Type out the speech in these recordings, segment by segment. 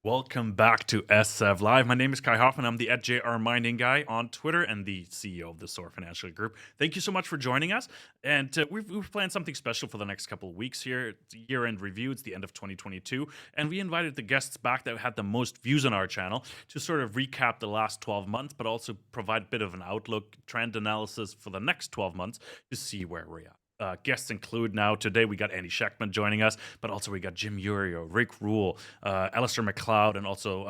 Welcome back to SF Live. My name is Kai Hoffmann. I'm the @JR Mining guy on Twitter and the CEO of the Soar Financial Group. Thank you so much for joining us. And we've planned something special for the next couple of weeks here. It's a year-end review. It's the end of 2022. And we invited the guests back that had the most views on our channel to sort of recap the last 12 months, but also provide a bit of an outlook, trend analysis for the next 12 months to see where we're at. Guests include now today we got Andy Schechtman joining us, but also we got Jim Urio, Rick Rule, Alistair McLeod, and also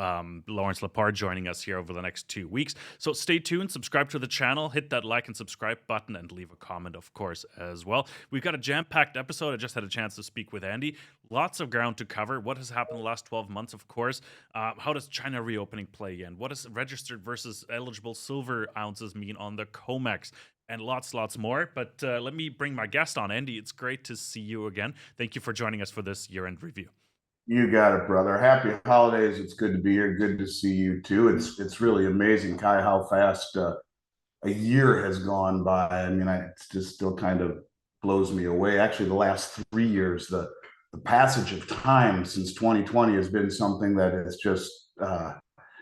Lawrence Lepard joining us here over the next 2 weeks. So stay tuned, subscribe to the channel, hit that like and subscribe button, and leave a comment, of course, as well. We've got a jam-packed episode. I just had a chance to speak with Andy. Lots of ground to cover. What has happened in the last 12 months, of course. How does China reopening play in? What does registered versus eligible silver ounces mean on the Comex? And lots more. But let me bring my guest on. Andy, it's great to see you again. Thank you for joining us for this year-end review. You got it, brother. Happy holidays. It's good to be here. Good to see you too. It's really amazing, Kai, how fast a year has gone by. I mean, it just still kind of blows me away. Actually, the last 3 years, the passage of time since 2020 has been something that is just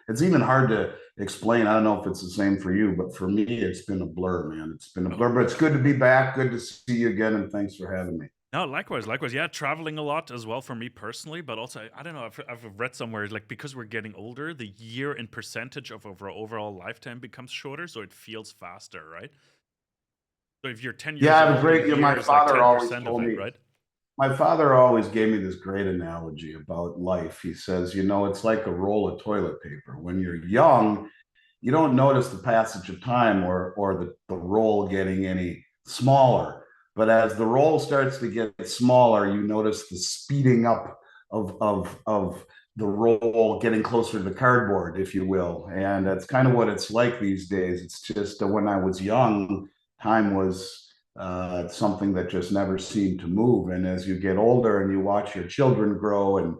it's even hard to explain. I don't know if it's the same for you, but for me, it's been a blur, man. It's been a blur, but it's good to be back. Good to see you again, and thanks for having me. No, likewise. Yeah, traveling a lot as well for me personally, but also I don't know. I've read somewhere like because we're getting older, the year in percentage of our overall lifetime becomes shorter, so it feels faster, right? So if you're 10 years Yeah, it old, was a great. year My is like father always 10% of told it, me, right? my father always gave me this great analogy about life. He says, it's like a roll of toilet paper. When you're young, you don't notice the passage of time or the roll getting any smaller. But as the roll starts to get smaller, you notice the speeding up of the roll getting closer to the cardboard, if you will. And that's kind of what it's like these days. It's just when I was young, time was something that just never seemed to move. And as you get older and you watch your children grow and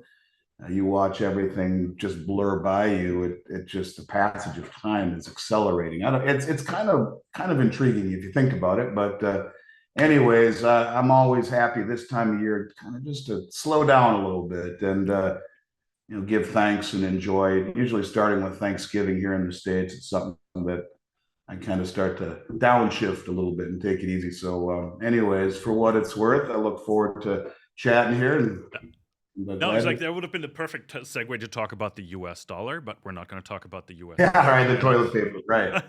you watch everything just blur by you, it just the passage of time is accelerating. It's kind of intriguing if you think about it. But anyways, I'm always happy this time of year kind of just to slow down a little bit and give thanks and enjoy. Usually starting with Thanksgiving here in the States, it's something that I kind of start to downshift a little bit and take it easy. So anyways, for what it's worth, I look forward to chatting here and No, it's like that would have been the perfect segue to talk about the US dollar, but we're not going to talk about the US yeah, dollar. right, the toilet paper, right.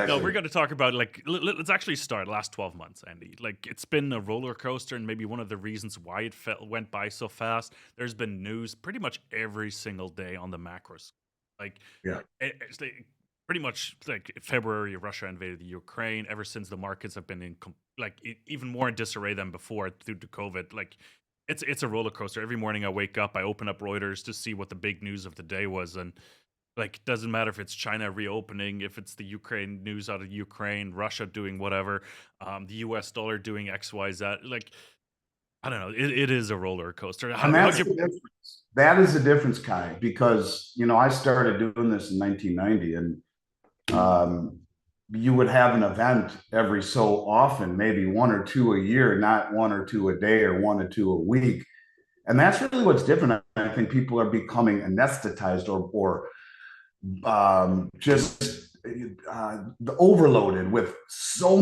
No, we're going to talk about let's actually start last 12 months, Andy. Like it's been a roller coaster, and maybe one of the reasons why it went by so fast. There's been news pretty much every single day on the macros. Like Yeah. it's like pretty much like February, Russia invaded the Ukraine. Ever since the markets have been in even more in disarray than before due to COVID. Like it's a roller coaster. Every morning I wake up, I open up Reuters to see what the big news of the day was, and like doesn't matter if it's China reopening, if it's the Ukraine news out of Ukraine, Russia doing whatever, the US dollar doing XYZ. Like I don't know, it is a roller coaster. And that's the difference. That is the difference, Kai, because I started doing this in 1990, and you would have an event every so often, maybe one or two a year, not one or two a day or one or two a week. And that's really what's different. I think people are becoming anesthetized or just overloaded with so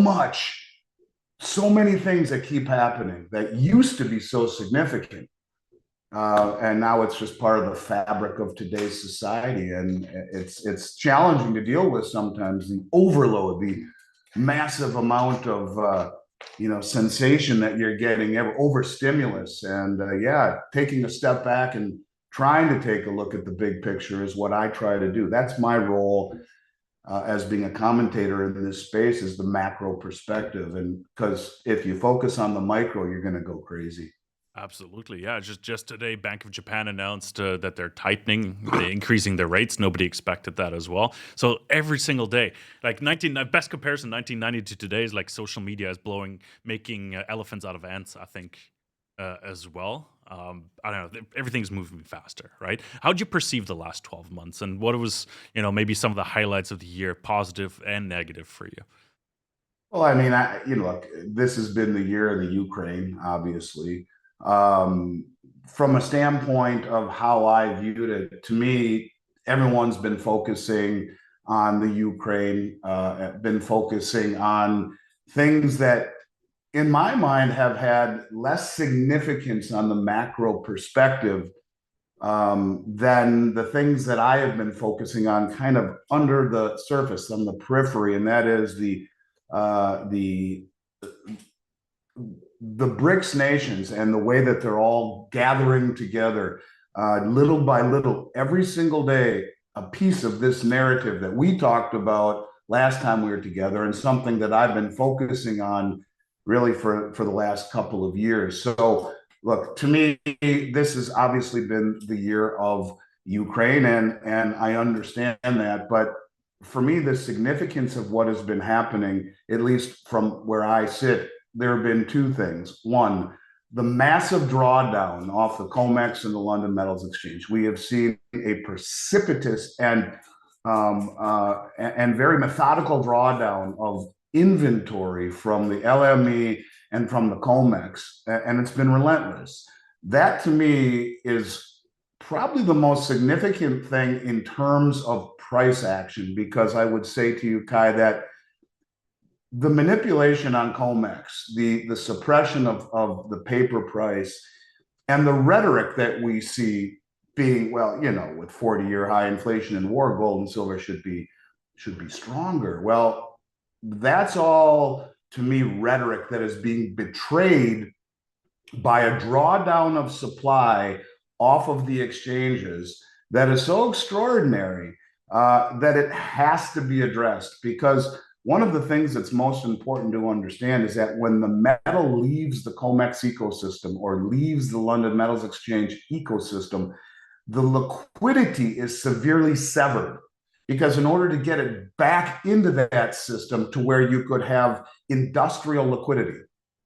many things that keep happening that used to be so significant. And now it's just part of the fabric of today's society, and it's challenging to deal with sometimes. The overload, the massive amount of sensation that you're getting, overstimulus, and taking a step back and trying to take a look at the big picture is what I try to do. That's my role as being a commentator in this space, is the macro perspective, and because if you focus on the micro, you're going to go crazy. Absolutely, yeah. Just today, Bank of Japan announced that they're they're increasing their rates. Nobody expected that as well. So every single day, like best comparison, 1990 to today is like social media is making elephants out of ants. I think as well. I don't know. Everything's moving faster, right? How'd you perceive the last 12 months, and what was maybe some of the highlights of the year, positive and negative for you? Well, I mean, look, this has been the year of the Ukraine, obviously. Um, from a standpoint of how I viewed it, to me, everyone's been focusing on the Ukraine, been focusing on things that, in my mind, have had less significance on the macro perspective than the things that I have been focusing on, kind of under the surface, on the periphery, and that is the BRICS nations and the way that they're all gathering together little by little, every single day, a piece of this narrative that we talked about last time we were together, and something that I've been focusing on really for the last couple of years. So, look, to me, this has obviously been the year of Ukraine, and I understand that. But for me, the significance of what has been happening, at least from where I sit, there have been two things. One, the massive drawdown off the Comex and the London Metals Exchange. We have seen a precipitous and very methodical drawdown of inventory from the LME and from the Comex, and it's been relentless. That, to me, is probably the most significant thing in terms of price action, because I would say to you, Kai, that the manipulation on Comex, the suppression of the paper price, and the rhetoric that we see being, well, with 40-year high inflation and war, gold and silver should be stronger. Well, that's all, to me, rhetoric that is being betrayed by a drawdown of supply off of the exchanges that is so extraordinary that it has to be addressed. Because one of the things that's most important to understand is that when the metal leaves the COMEX ecosystem or leaves the London Metals Exchange ecosystem, the liquidity is severely severed. Because in order to get it back into that system to where you could have industrial liquidity,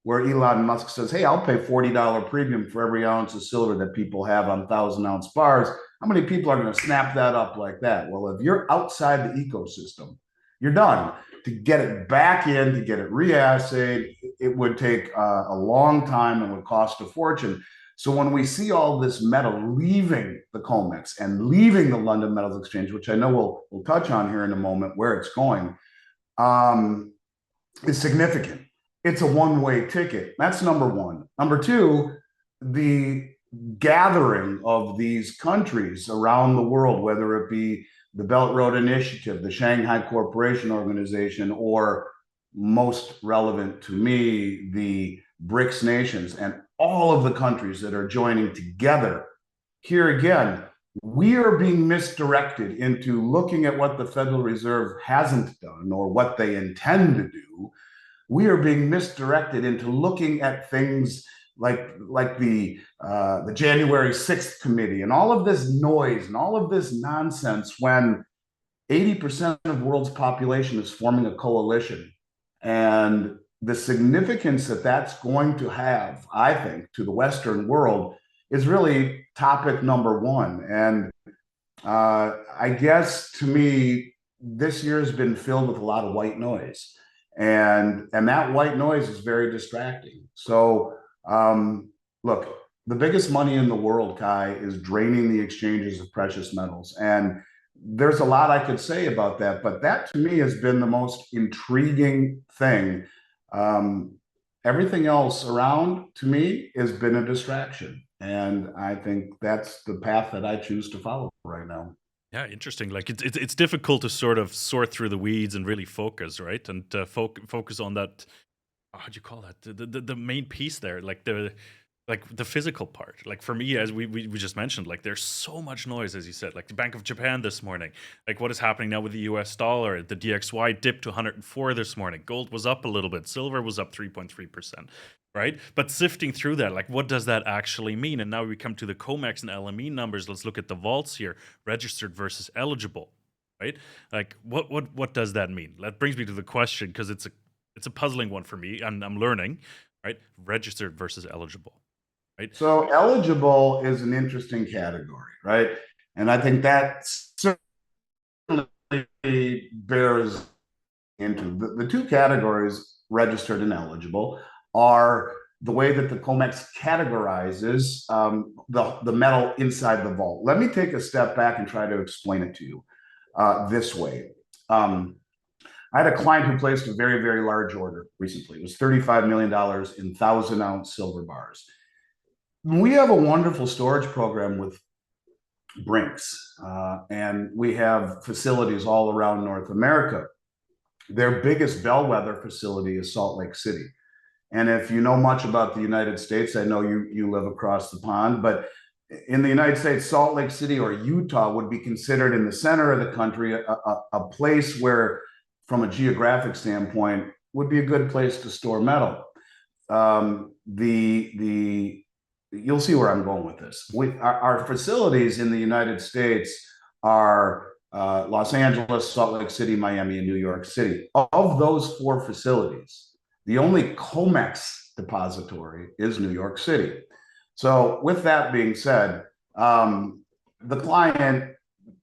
where Elon Musk says, hey, I'll pay $40 premium for every ounce of silver that people have on 1,000-ounce bars. How many people are going to snap that up like that? Well, if you're outside the ecosystem, you're done. To get it back in, to get it reassayed, it would take a long time and would cost a fortune. So when we see all this metal leaving the COMEX and leaving the London Metals Exchange, which I know we'll touch on here in a moment, where it's going, is significant. It's a one-way ticket. That's number one. Number two, the gathering of these countries around the world, whether it be the Belt Road Initiative, the Shanghai Cooperation Organization, or most relevant to me, the BRICS nations, and all of the countries that are joining together. Here again, we are being misdirected into looking at what the Federal Reserve hasn't done or what they intend to do. We are being misdirected into looking at things like the January 6th committee and all of this noise and all of this nonsense, when 80% of the world's population is forming a coalition. And the significance that that's going to have, I think, to the Western world is really topic number one. And I guess, to me, this year has been filled with a lot of white noise. And that white noise is very distracting. So, look, the biggest money in the world, Kai, is draining the exchanges of precious metals. And there's a lot I could say about that, but that, to me, has been the most intriguing thing. Everything else around, to me, has been a distraction. And I think that's the path that I choose to follow right now. Yeah, interesting. Like it's difficult to sort of sort through the weeds and really focus, right? And focus on that. How do you call that? The main piece there, like the physical part. Like for me, as we just mentioned, like there's so much noise, as you said. Like the Bank of Japan this morning. Like what is happening now with the U.S. dollar? The DXY dipped to 104 this morning. Gold was up a little bit. Silver was up 3.3%. Right? But sifting through that, like what does that actually mean? And now we come to the COMEX and LME numbers. Let's look at the vaults here, registered versus eligible, right? Like what does that mean? That brings me to the question, because it's a puzzling one for me, and I'm learning, right? Registered versus eligible, right? So eligible is an interesting category, right? And I think that certainly bears into the two categories, registered and eligible, are the way that the Comex categorizes the metal inside the vault. Let me take a step back and try to explain it to you this way. I had a client who placed a very, very large order recently. It was $35 million in 1,000-ounce silver bars. We have a wonderful storage program with Brinks, and we have facilities all around North America. Their biggest bellwether facility is Salt Lake City. And if you know much about the United States, I know you live across the pond, but in the United States, Salt Lake City or Utah would be considered in the center of the country a place where, from a geographic standpoint, would be a good place to store metal. You'll see where I'm going with this. Our facilities in the United States are Los Angeles, Salt Lake City, Miami, and New York City. Of those 4 facilities, the only Comex depository is New York City. So with that being said, the client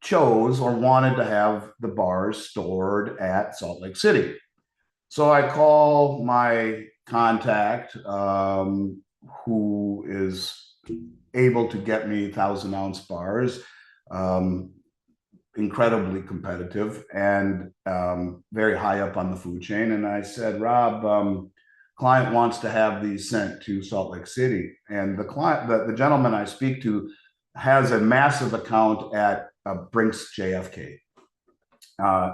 chose or wanted to have the bars stored at Salt Lake City. So I call my contact who is able to get me 1,000-ounce bars, incredibly competitive and very high up on the food chain. And I said, Rob, client wants to have these sent to Salt Lake City. And the gentleman I speak to has a massive account at Brinks JFK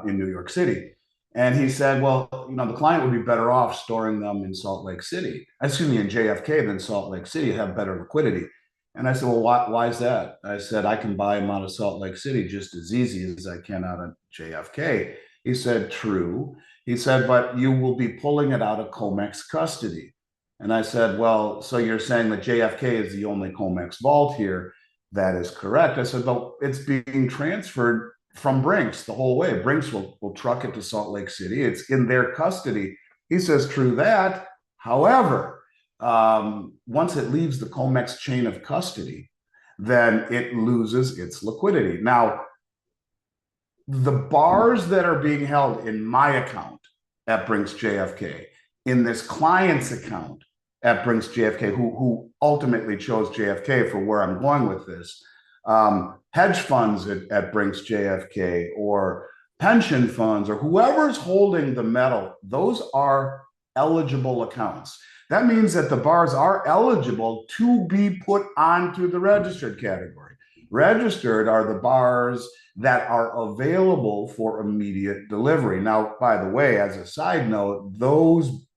in New York City. And he said, well, the client would be better off storing them in Salt Lake City, in JFK than Salt Lake City, have better liquidity. And I said, well, why is that? I said, I can buy them out of Salt Lake City just as easy as I can out of JFK. He said, true. He said, but you will be pulling it out of Comex custody. And I said, well, so you're saying that JFK is the only Comex vault here? That is correct. I said, but it's being transferred from Brinks the whole way. Brinks will truck it to Salt Lake City. It's in their custody. He says, true that. However, once it leaves the Comex chain of custody, then it loses its liquidity. Now, the bars that are being held in my account at Brinks JFK, in this client's account at Brinks JFK, who ultimately chose JFK for where I'm going with this, hedge funds at Brinks JFK or pension funds or whoever's holding the metal, those are eligible accounts. That means that the bars are eligible to be put onto the registered category. Registered are the bars that are available for immediate delivery. Now, by the way, as a side note, those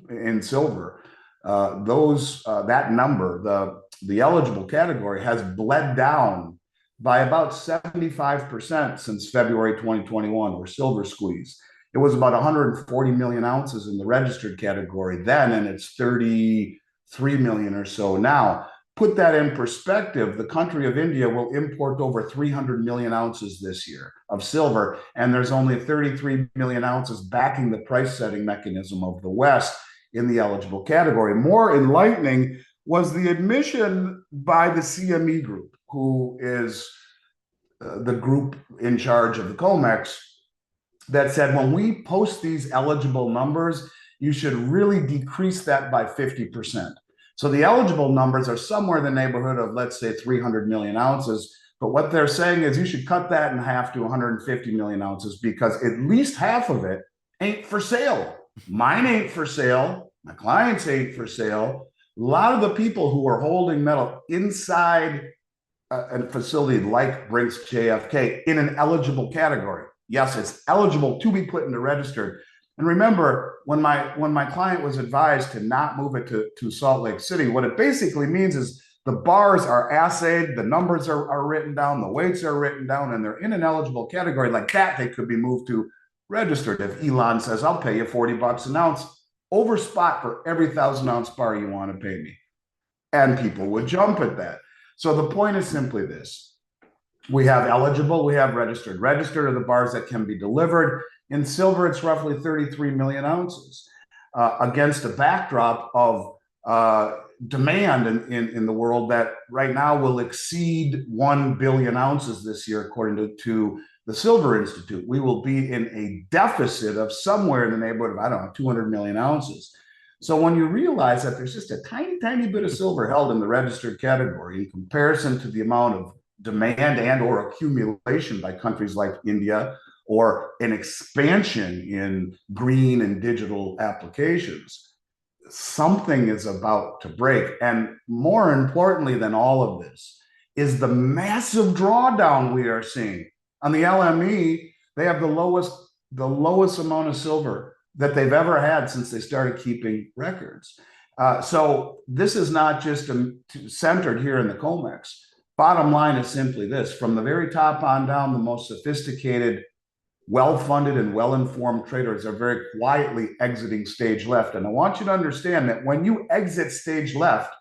in silver, that number, the eligible category has bled down by about 75% since February 2021, or silver squeeze. It was about 140 million ounces in the registered category then, and it's 33 million or so now. Put that in perspective, the country of India will import over 300 million ounces this year of silver, and there's only 33 million ounces backing the price setting mechanism of the West in the eligible category. More enlightening was the admission by the CME group, who is the group in charge of the Comex, that said, when we post these eligible numbers, you should really decrease that by 50%. So the eligible numbers are somewhere in the neighborhood of, let's say, 300 million ounces. But what they're saying is you should cut that in half to 150 million ounces, because at least half of it ain't for sale. Mine ain't for sale. My clients ain't for sale. A lot of the people who are holding metal inside a facility like Brinks JFK in an eligible category. Yes, it's eligible to be put into registered. And remember, when my client was advised to not move it to Salt Lake City, what it basically means is the bars are assayed, the numbers are written down, the weights are written down, and they're in an eligible category like that. They could be moved to registered. If Elon says, I'll pay you 40 bucks an ounce over spot for every 1,000-ounce bar you want to pay me. And people would jump at that. So the point is simply this. We have eligible, we have registered. Registered are the bars that can be delivered. In silver, it's roughly 33 million ounces against a backdrop of demand in the world that right now will exceed 1 billion ounces this year, according to the Silver Institute. We will be in a deficit of somewhere in the neighborhood of, 200 million ounces. So when you realize that there's just a tiny, tiny bit of silver held in the registered category in comparison to the amount of demand and or accumulation by countries like India, or an expansion in green and digital applications, something is about to break. And more importantly than all of this is the massive drawdown we are seeing. On the LME, they have the lowest amount of silver that they've ever had since they started keeping records. So this is not just centered here in the Comex. Bottom line is simply this: from the very top on down, the most sophisticated, well-funded, and well-informed traders are very quietly exiting stage left. And I want you to understand that when you exit stage left,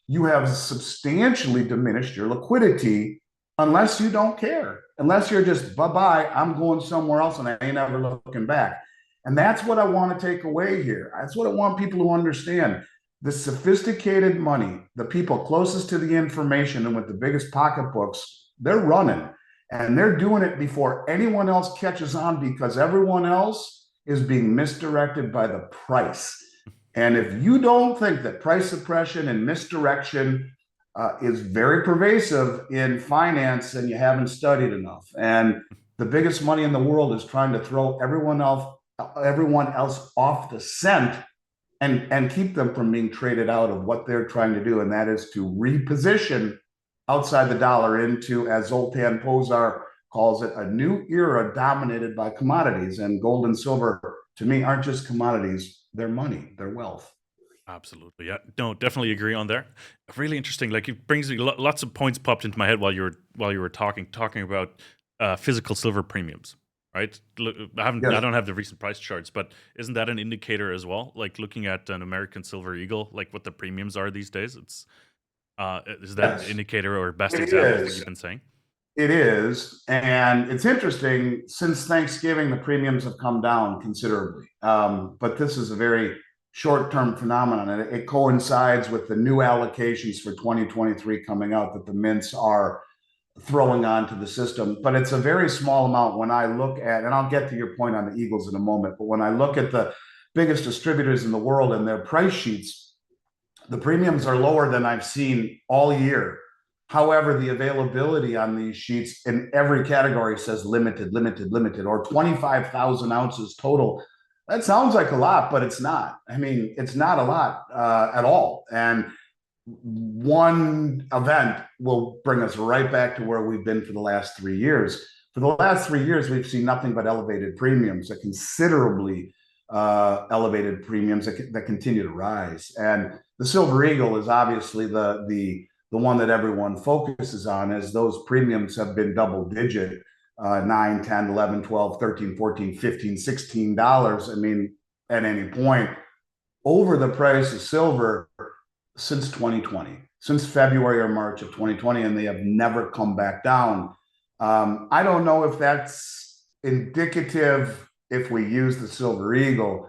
you have substantially diminished your liquidity, unless you don't care, unless you're just, bye-bye, I'm going somewhere else and I ain't ever looking back. And that's what I want to take away here. That's what I want people to understand. The sophisticated money, the people closest to the information and with the biggest pocketbooks, they're running. And they're doing it before anyone else catches on, because everyone else is being misdirected by the price. And if you don't think that price suppression and misdirection is very pervasive in finance, then you haven't studied enough. And the biggest money in the world is trying to throw everyone else off the scent and keep them from being traded out of what they're trying to do. And that is to reposition outside the dollar into, as Zoltan Pozsar calls it, a new era dominated by commodities. And gold and silver, to me, aren't just commodities. They're money, they're wealth. Absolutely, yeah. No, definitely agree on there. Really interesting. Like, it brings me lots of points popped into my head while you were talking about physical silver premiums, right? Look, I Yes. don't have the recent price charts, but isn't that an indicator as well? Like, looking at an American Silver Eagle, like what the premiums are these days. It's is that an Yes, indicator or best it example of what you've is. been saying? It is. And it's interesting, since Thanksgiving, the premiums have come down considerably. But this is a very short term phenomenon. And it coincides with the new allocations for 2023 coming out that the mints are throwing onto the system. But it's a very small amount when I look at, and I'll get to your point on the Eagles in a moment, but when I look at the biggest distributors in the world and their price sheets, the premiums are lower than I've seen all year. However, the availability on these sheets in every category says limited, limited, limited, or 25,000 ounces total. That sounds like a lot, but it's not. I mean, it's not a lot at all. And one event will bring us right back to where we've been for the last 3 years. For the last 3 years, we've seen nothing but elevated premiums, considerably elevated premiums that continue to rise. And the Silver Eagle is obviously the one that everyone focuses on, as those premiums have been double digit, 9, 10, 11, 12, 13, 14, 15, $16. I mean, at any point over the price of silver since 2020, since February or March of 2020, and they have never come back down. I don't know if that's indicative, if we use the Silver Eagle,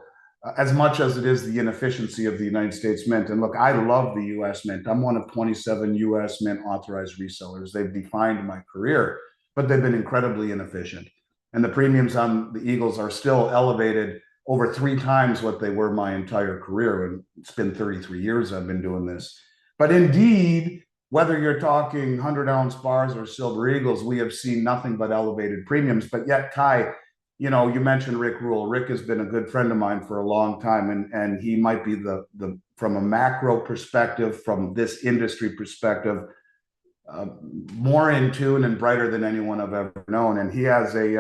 as much as it is the inefficiency of the United States Mint. And look, I love the US Mint. I'm one of 27 US Mint authorized resellers. They've defined my career, but they've been incredibly inefficient. And the premiums on the Eagles are still elevated over 3 times what they were my entire career. And it's been 33 years I've been doing this. But indeed, whether you're talking 100-ounce bars or Silver Eagles, we have seen nothing but elevated premiums. But yet, Kai, you mentioned Rick Rule. Rick has been a good friend of mine for a long time, and he might be the from a macro perspective, from this industry perspective, more in tune and brighter than anyone I've ever known. And he has a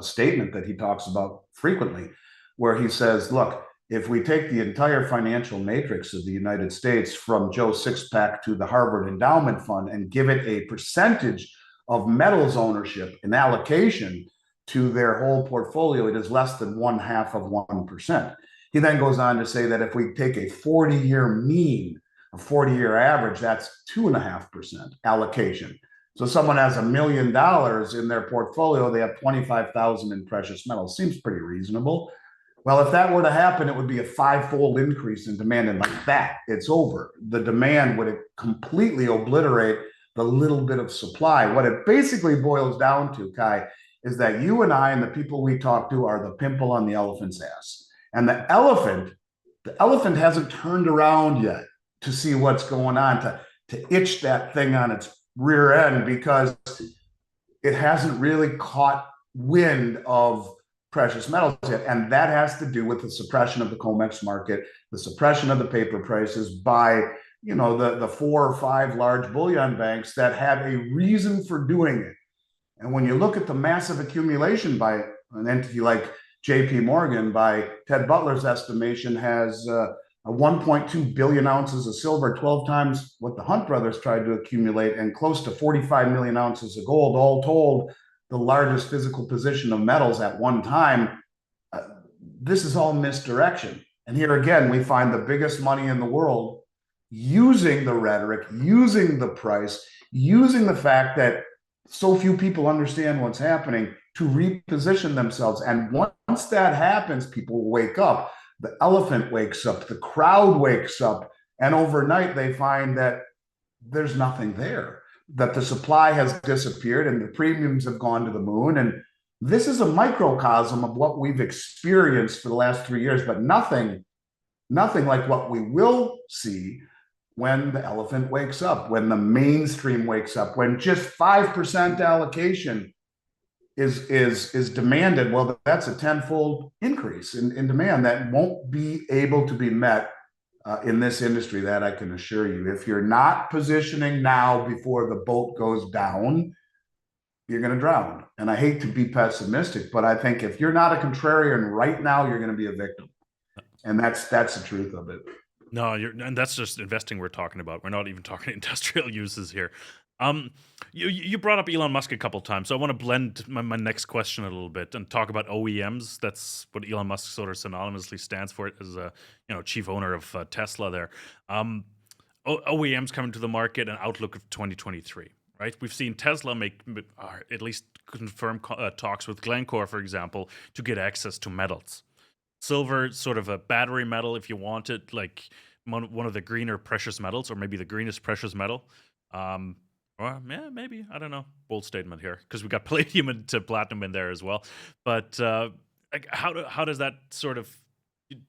statement that he talks about frequently, where he says, "Look, if we take the entire financial matrix of the United States, from Joe Sixpack to the Harvard Endowment Fund, and give it a percentage of metals ownership and allocation to their whole portfolio, it is less than 0.5%. He then goes on to say that if we take a 40-year mean, a 40-year average, that's 2.5% allocation. So someone has $1 million in their portfolio, they have 25,000 in precious metals. Seems pretty reasonable. Well, if that were to happen, it would be a 5-fold increase in demand. And like that, it's over. The demand would completely obliterate the little bit of supply. What it basically boils down to, Kai, is that you and I and the people we talk to are the pimple on the elephant's ass. And the elephant hasn't turned around yet to see what's going on, to itch that thing on its rear end, because it hasn't really caught wind of precious metals yet. And that has to do with the suppression of the Comex market, the suppression of the paper prices by, the 4 or 5 large bullion banks that have a reason for doing it. And when you look at the massive accumulation by an entity like JP Morgan, by Ted Butler's estimation, has 1.2 billion ounces of silver, 12 times what the Hunt brothers tried to accumulate, and close to 45 million ounces of gold, all told, the largest physical position of metals at one time. This is all misdirection. And here again, we find the biggest money in the world using the rhetoric, using the price, using the fact that so few people understand what's happening to reposition themselves. And once that happens, people wake up. The elephant wakes up, the crowd wakes up, and overnight they find that there's nothing there, that the supply has disappeared and the premiums have gone to the moon. And this is a microcosm of what we've experienced for the last 3 years, but nothing like what we will see when the elephant wakes up, when the mainstream wakes up, when just 5% allocation is demanded. Well, that's a tenfold increase in demand that won't be able to be met in this industry, that I can assure you. If you're not positioning now before the boat goes down, you're going to drown. And I hate to be pessimistic, but I think if you're not a contrarian right now, you're going to be a victim. And that's the truth of it. No, and that's just investing we're talking about. We're not even talking industrial uses here. You brought up Elon Musk a couple times, so I want to blend my next question a little bit and talk about OEMs. That's what Elon Musk sort of synonymously stands for, as a chief owner of Tesla. There, OEMs coming to the market and outlook of 2023. Right, we've seen Tesla make, at least confirm talks with Glencore, for example, to get access to metals. Silver, sort of a battery metal, if you want it, like one of the greener precious metals, or maybe the greenest precious metal. Or yeah, maybe, I don't know. Bold statement here, because we got palladium and platinum in there as well. But how does that sort of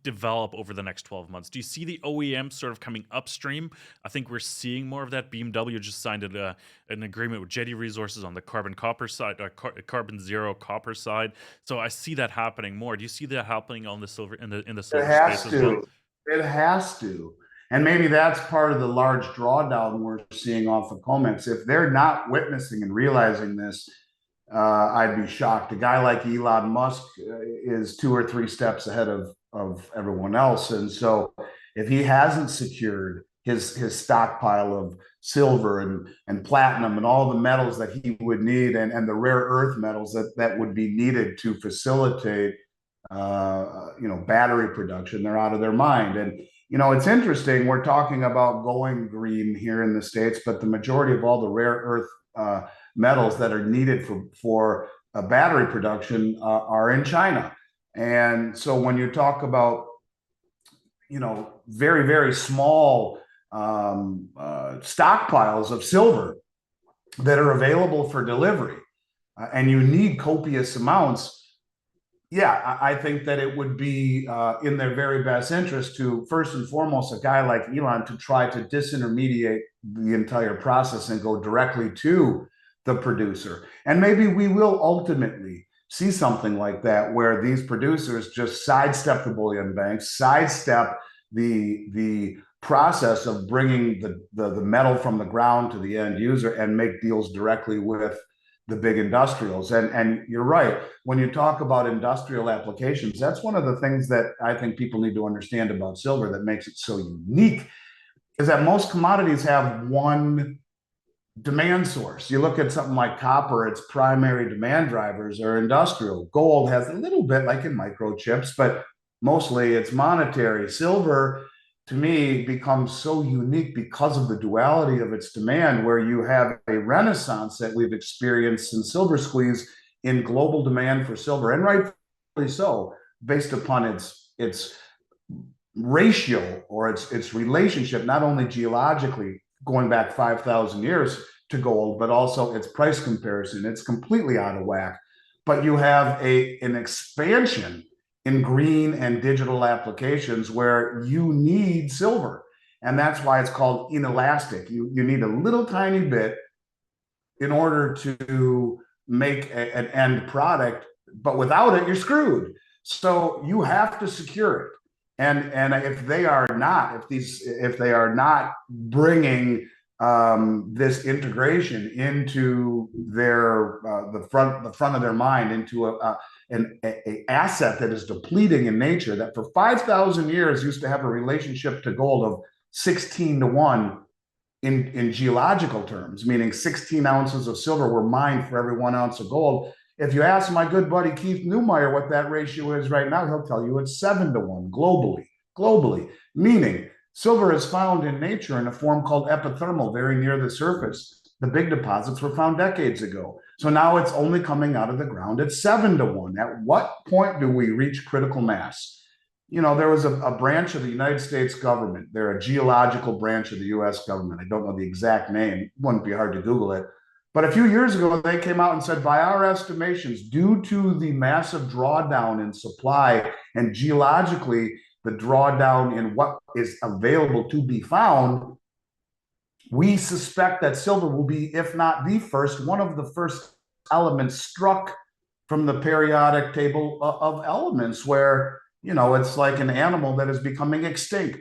develop over the next 12 months? Do you see the OEM sort of coming upstream? I think we're seeing more of that. BMW just signed an agreement with Jetty Resources on the carbon copper side, carbon zero copper side. So I see that happening more. Do you see that happening on the silver in the silver space as well? It has to. And maybe that's part of the large drawdown we're seeing off of Comex. If they're not witnessing and realizing this, I'd be shocked. A guy like Elon Musk is 2 or 3 steps ahead of everyone else. And so if he hasn't secured his stockpile of silver and platinum and all the metals that he would need, and the rare earth metals that would be needed to facilitate battery production, they're out of their mind. And it's interesting, we're talking about going green here in the States, but the majority of all the rare earth metals that are needed for battery production are in China. And so when you talk about very, very small stockpiles of silver that are available for delivery, and you need copious amounts, yeah, I think that it would be in their very best interest to, first and foremost, a guy like Elon, to try to disintermediate the entire process and go directly to the producer. And maybe we will ultimately see something like that, where these producers just sidestep the bullion banks, sidestep the process of bringing the metal from the ground to the end user, and make deals directly with the big industrials. And you're right, when you talk about industrial applications, that's one of the things that I think people need to understand about silver that makes it so unique, is that most commodities have one demand source. You look at something like copper, its primary demand drivers are industrial. Gold has a little bit, like in microchips, but mostly it's monetary. Silver, to me, becomes so unique because of the duality of its demand, where you have a renaissance that we've experienced in silver squeeze in global demand for silver, and rightfully so, based upon its ratio, or its relationship, not only geologically going back 5,000 years to gold, but also its price comparison. It's completely out of whack. But you have an expansion in green and digital applications where you need silver. And that's why it's called inelastic. You need a little tiny bit in order to make an end product, but without it, you're screwed. So you have to secure it. And if they are not, if they are not bringing this integration into their the front of their mind, into an asset that is depleting in nature, that for 5,000 years used to have a relationship to gold of 16 to 1 in geological terms, meaning 16 ounces of silver were mined for every 1 ounce of gold. If you ask my good buddy Keith Newmeyer what that ratio is right now, he'll tell you it's 7 to 1 globally. Globally, meaning silver is found in nature in a form called epithermal, very near the surface. The big deposits were found decades ago. So now it's only coming out of the ground at 7 to 1. At what point do we reach critical mass? There was a branch of the United States government. They're a geological branch of the US government. I don't know the exact name. It wouldn't be hard to Google it. But a few years ago, they came out and said, by our estimations, due to the massive drawdown in supply and geologically the drawdown in what is available to be found, we suspect that silver will be, if not the first, one of the first elements struck from the periodic table of elements, where it's like an animal that is becoming extinct.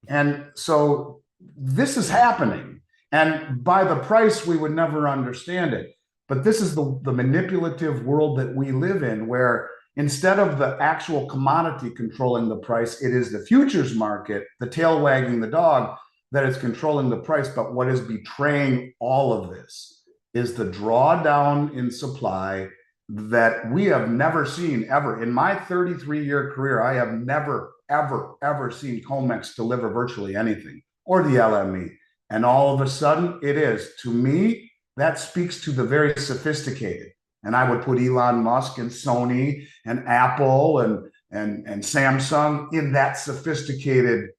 And so this is happening. And by the price, we would never understand it. But this is the manipulative world that we live in, where instead of the actual commodity controlling the price, it is the futures market, the tail wagging the dog, that is controlling the price. But what is betraying all of this is the drawdown in supply that we have never seen ever. In my 33-year career, I have never, ever, ever seen Comex deliver virtually anything, or the LME. And all of a sudden, it is. To me, that speaks to the very sophisticated. And I would put Elon Musk and Sony and Apple and Samsung in that sophisticated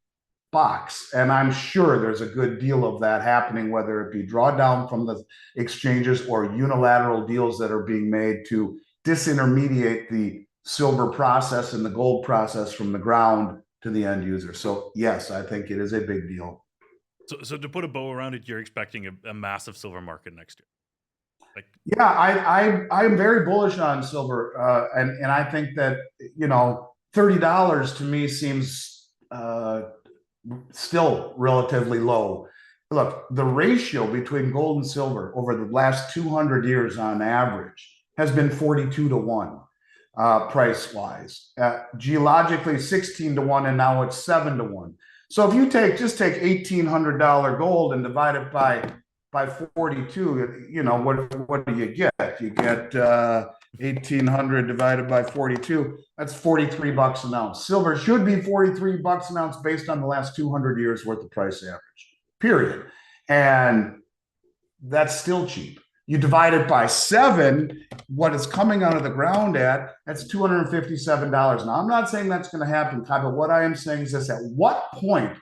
box. And I'm sure there's a good deal of that happening, whether it be drawdown from the exchanges or unilateral deals that are being made to disintermediate the silver process and the gold process from the ground to the end user. So yes, I think it is a big deal. So to put a bow around it, you're expecting a massive silver market next year. Yeah, I'm very bullish on silver, and I think that $30 to me seems still relatively low. Look, the ratio between gold and silver over the last 200 years on average has been 42 to 1 price wise. Geologically, 16 to 1, and now it's 7 to 1. So if you just take $1,800 gold and divide it by 42, what do you get? You get 1,800 divided by 42. That's $43 an ounce. Silver should be $43 an ounce based on the last 200 years worth of price average, period. And that's still cheap. You divide it by 7, what is coming out of the ground that's $257. Now, I'm not saying that's going to happen, Kai, but what I am saying is this: at what point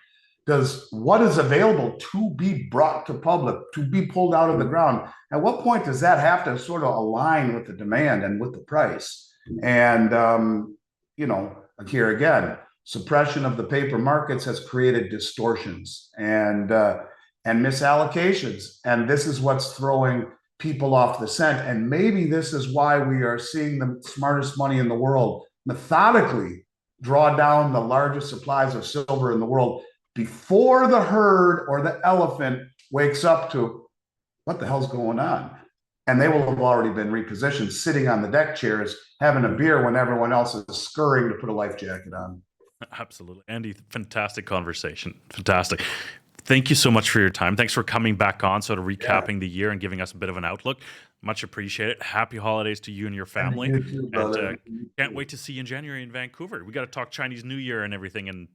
does what is available to be brought to public, to be pulled out of the ground, at what point does that have to sort of align with the demand and with the price? And, here again, suppression of the paper markets has created distortions and misallocations. And this is what's throwing people off the scent. And maybe this is why we are seeing the smartest money in the world methodically draw down the largest supplies of silver in the world before the herd or the elephant wakes up to what the hell's going on. And they will have already been repositioned, sitting on the deck chairs, having a beer when everyone else is scurrying to put a life jacket on. Absolutely. Andy, fantastic conversation. Fantastic. Thank you so much for your time. Thanks for coming back on, sort of recapping the year and giving us a bit of an outlook. Much appreciated. Happy holidays to you and your family. You too, brother. And can't wait to see you in January in Vancouver. We got to talk Chinese New Year and everything, and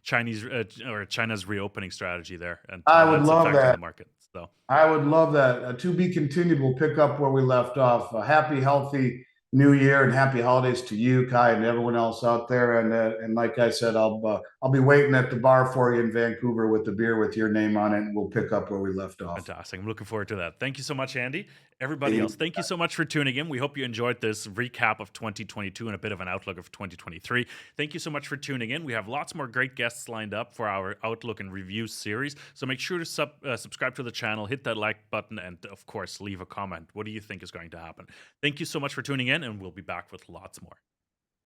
China's reopening strategy there. And I would love that. The market. So I would love that. To be continued. We'll pick up where we left off. Happy, healthy New Year and happy holidays to you, Kai, and everyone else out there. And like I said, I'll be waiting at the bar for you in Vancouver with the beer with your name on it, and we'll pick up where we left off. Fantastic. I'm looking forward to that. Thank you so much, Andy. everybody else, thank you so much for tuning in. We hope you enjoyed this recap of 2022 and a bit of an outlook of 2023. Thank you so much for tuning in. We have lots more great guests lined up for our Outlook and Review series. So make sure to subscribe to the channel, hit that like button, and of course, leave a comment. What do you think is going to happen? Thank you so much for tuning in, and we'll be back with lots more.